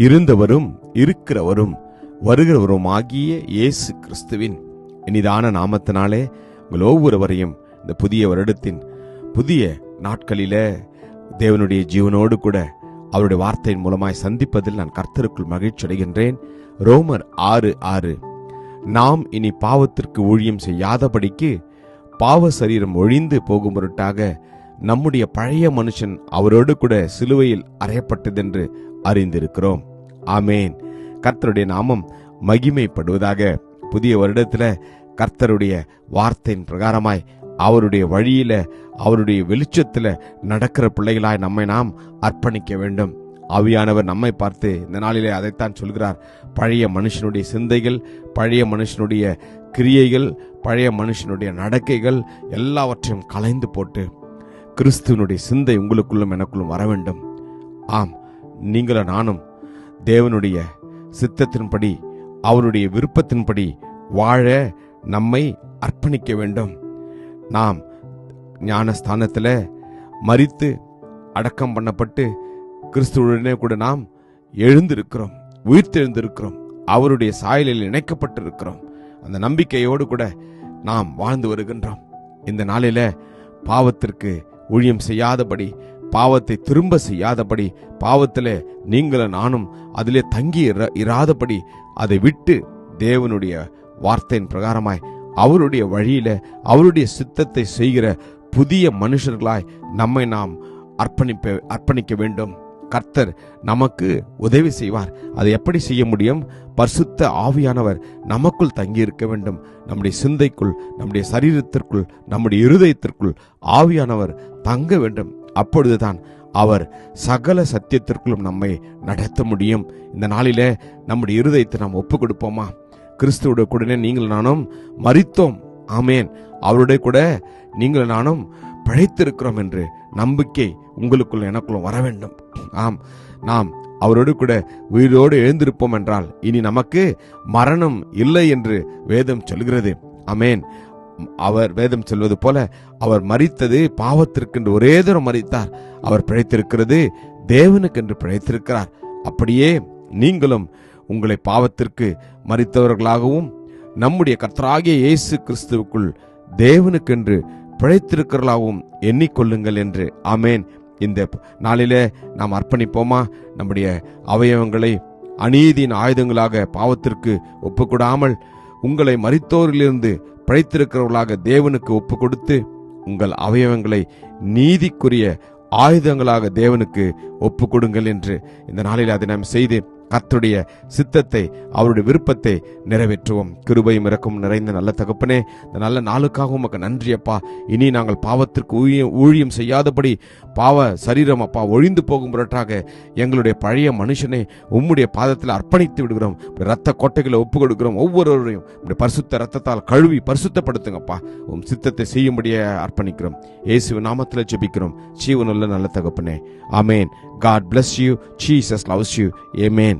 இருந்தவரும் இருக்கிறவரும் வருகிறவரும் ஆகிய இயேசு கிறிஸ்துவின் இனிதான நாமத்தினாலே உங்கள் ஒவ்வொருவரையும் இந்த புதிய வருடத்தின் புதிய நாட்களில தேவனுடைய ஜீவனோடு கூட அவருடைய வார்த்தையின் மூலமாய் சந்திப்பதில் நான் கர்த்தருக்குள் மகிழ்ச்சி அடைகின்றேன். ரோமர் 6:6, நாம் இனி பாவத்திற்கு ஊழியம் செய்யாதபடிக்கு பாவ சரீரம் ஒழிந்து போகும் பொருட்டாக நம்முடைய பழைய மனுஷன் அவரோடு கூட சிலுவையில் அறையப்பட்டதென்று அறிந்திருக்கிறோம். ஆமேன். கர்த்தருடைய நாமம் மகிமைப்படுவதாக. புதிய வருடத்துல கர்த்தருடைய வார்த்தையின் பிரகாரமாய் அவருடைய வழியில அவருடைய வெளிச்சத்துல நடக்கிற பிள்ளைகளாய் நம்மை நாம் அர்ப்பணிக்க வேண்டும். ஆவியானவர் நம்மை பார்த்து இந்த நாளிலே அதைத்தான் சொல்கிறார். பழைய மனுஷனுடைய சிந்தைகள், பழைய மனுஷனுடைய கிரியைகள், பழைய மனுஷனுடைய நடக்கைகள் எல்லாவற்றையும் கலைந்து போட்டு கிறிஸ்துவனுடைய சிந்தை உங்களுக்குள்ளும் எனக்குள்ளும் வர வேண்டும். ஆம், நீங்களும் நானும் தேவனுடைய சித்தத்தின்படி அவருடைய விருப்பத்தின்படி வாழ நம்மை அர்ப்பணிக்க வேண்டும். நாம் ஞானஸ்தானத்தில் மரித்து அடக்கம் பண்ணப்பட்டு கிறிஸ்துவுடனே கூட நாம் எழுந்திருக்கிறோம், உயிர்த்தெழுந்திருக்கிறோம், அவருடைய சாயலில் இணைக்கப்பட்டிருக்கிறோம். அந்த நம்பிக்கையோடு கூட நாம் வாழ்ந்து வருகின்றோம். இந்த நாளில பாவத்திற்கு ஊழியம் செய்யாதபடி, பாவத்தை திரும்ப செய்யாதபடி, பாவத்திலே நீங்களும் நானும் அதிலே தங்கி இராதபடி அதை விட்டு தேவனுடைய வார்த்தையின் பிரகாரமாய் அவருடைய வழியில அவருடைய சித்தத்தை செய்கிற புதிய மனுஷர்களாய் நம்மை நாம் அர்ப்பணிக்க வேண்டும். கர்த்தர் நமக்கு உதவி செய்வார். அதை எப்படி செய்ய முடியும்? பரிசுத்த ஆவியானவர் நமக்குள் தங்கி இருக்க வேண்டும். நம்முடைய சிந்தைக்குள், நம்முடைய சரீரத்திற்குள், நம்முடைய இருதயத்திற்குள் ஆவியானவர் தங்க வேண்டும். அப்பொழுதுதான் அவர் சகல சத்தியத்திற்குள்ளும் நம்மை நடத்த முடியும். இந்த நாளில நம்முடைய இருதயத்தை நாம் ஒப்பு கொடுப்போமா? கிறிஸ்துவோட கூட நீங்கள் நானும் மரித்தோம். ஆமேன். அவருடைய கூட நீங்கள் நானும் பிழைத்திருக்கிறோம் என்று நம்பிக்கை உங்களுக்குள்ள எனக்குள்ள வர வேண்டும். ஆம், நாம் அவரோடு கூட உயிரோடு எழுந்திருப்போம் என்றால் இனி நமக்கு மரணம் இல்லை என்று வேதம் சொல்கிறது. ஆமேன். அவர் வேதம் சொல்வது போல அவர் மரித்தது பாவத்திற்கென்று ஒரே தரம் மரித்தார். அவர் பிழைத்திருக்கிறது தேவனுக்கென்று பிழைத்திருக்கிறார். அப்படியே நீங்களும் உங்களை பாவத்திற்கு மரித்தவர்களாகவும் நம்முடைய கர்த்தராகிய இயேசு கிறிஸ்துவுக்குள் தேவனுக்கென்று பிழைத்திருக்கிறவர்களாகவும் எண்ணிக்கொள்ளுங்கள் என்று. ஆமேன். இந்த நாளிலே நாம் அர்ப்பணிப்போமா? நம்முடைய அவயவங்களை அநீதியின் ஆயுதங்களாக பாவத்திற்கு ஒப்புக்கொடாமல் உங்களை மரித்தோரிலிருந்து பிழைத்திருக்கிறவர்களாக தேவனுக்கு ஒப்பு கொடுத்து உங்கள் அவயவங்களை நீதிக்குரிய ஆயுதங்களாக தேவனுக்கு ஒப்பு கொடுங்கள் என்று இந்த நாளில் அதை நாம் செய்து கர்த்தருடைய சித்தத்தை அவருடைய விருப்பத்தை நிறைவேற்றுவோம். கிருபையும் இரக்கம் நிறைந்த நல்ல தகப்பனே, இந்த நல்ல நாளுக்காக உமக்கு நன்றி அப்பா. இனி நாங்கள் பாவத்திற்கு ஊழியம் செய்யாதபடி பாவ சரீரம் அப்பா ஒழிந்து போகும் பொருட்டாக எங்களுடைய பழைய மனுஷனை உம்முடைய பாதத்தில் அர்ப்பணித்து விடுகிறோம். இரத்த கோட்டைகளை ஒப்பு கொடுக்கிறோம். ஒவ்வொருவரையும் பரிசுத்த இரத்தத்தால் கழுவி பரிசுத்தப்படுத்துங்கப்பா. உம் சித்தத்தை செய்யும்படியே அர்ப்பணிக்கிறோம். இயேசுவின் நாமத்தில் ஜெபிக்கிறோம் ஜீவனுள்ள நல்ல தகப்பனே. ஆமேன். God bless you. Jesus loves you. Amen.